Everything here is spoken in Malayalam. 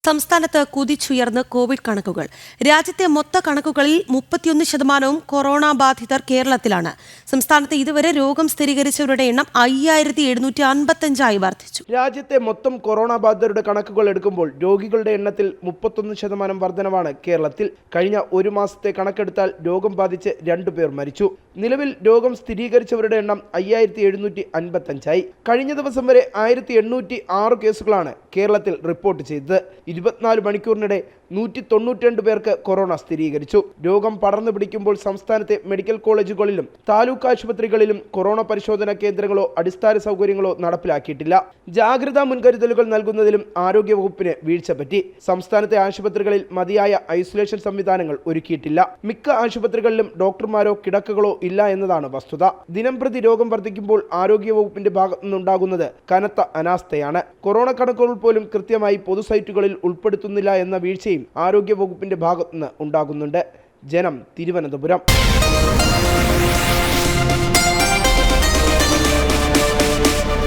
സംസ്ഥാനത്ത് കുതിച്ചുയർന്ന് കോവിഡ് കണക്കുകൾ. രാജ്യത്തെ മൊത്ത കണക്കുകളിൽ 31% കൊറോണ ബാധിതർ കേരളത്തിലാണ്. സംസ്ഥാനത്ത് ഇതുവരെ രോഗം സ്ഥിരീകരിച്ചവരുടെ എണ്ണം 5755 വർദ്ധിച്ചു. രാജ്യത്തെ മൊത്തം കൊറോണ ബാധിതരുടെ കണക്കുകൾ എടുക്കുമ്പോൾ രോഗികളുടെ എണ്ണത്തിൽ 31% വർധനവാണ് കേരളത്തിൽ. കഴിഞ്ഞ ഒരു മാസത്തെ കണക്കെടുത്താൽ രോഗം ബാധിച്ച് 2 പേർ മരിച്ചു. നിലവിൽ രോഗം സ്ഥിരീകരിച്ചവരുടെ എണ്ണം 5755 കഴിഞ്ഞ ദിവസം വരെ 1806 കേസുകളാണ് കേരളത്തിൽ റിപ്പോർട്ട് ചെയ്തത്. 24 മണിക്കൂറിനിടെ 192 പേർക്ക് കൊറോണ സ്ഥിരീകരിച്ചു. രോഗം പടർന്നു പിടിക്കുമ്പോൾ സംസ്ഥാനത്തെ മെഡിക്കൽ കോളേജുകളിലും താലൂക്ക് ആശുപത്രികളിലും കൊറോണ പരിശോധനാ കേന്ദ്രങ്ങളോ അടിസ്ഥാന സൗകര്യങ്ങളോ നടപ്പിലാക്കിയിട്ടില്ല. ജാഗ്രതാ മുൻകരുതലുകൾ നൽകുന്നതിലും ആരോഗ്യവകുപ്പിന് വീഴ്ച പറ്റി. സംസ്ഥാനത്തെ ആശുപത്രികളിൽ മതിയായ ഐസൊലേഷൻ സംവിധാനങ്ങൾ ഒരുക്കിയിട്ടില്ല. മിക്ക ആശുപത്രികളിലും ഡോക്ടർമാരോ കിടക്കകളോ ഇല്ല എന്നതാണ് വസ്തുത. ദിനംപ്രതി രോഗം വർദ്ധിക്കുമ്പോൾ ആരോഗ്യവകുപ്പിന്റെ ഭാഗത്തു നിന്നുണ്ടാകുന്നത് കനത്ത അനാസ്ഥയാണ്. കൊറോണ കണക്കുകൾ പോലും കൃത്യമായി പൊതുസൈറ്റുകളിൽ ഉൾപ്പെടുത്തുന്നില്ല എന്ന വീഴ്ചയും ആരോഗ്യവകുപ്പിന്റെ ഭാഗത്തുനിന്ന് ഉണ്ടാകുന്നുണ്ട്. ജനം, തിരുവനന്തപുരം.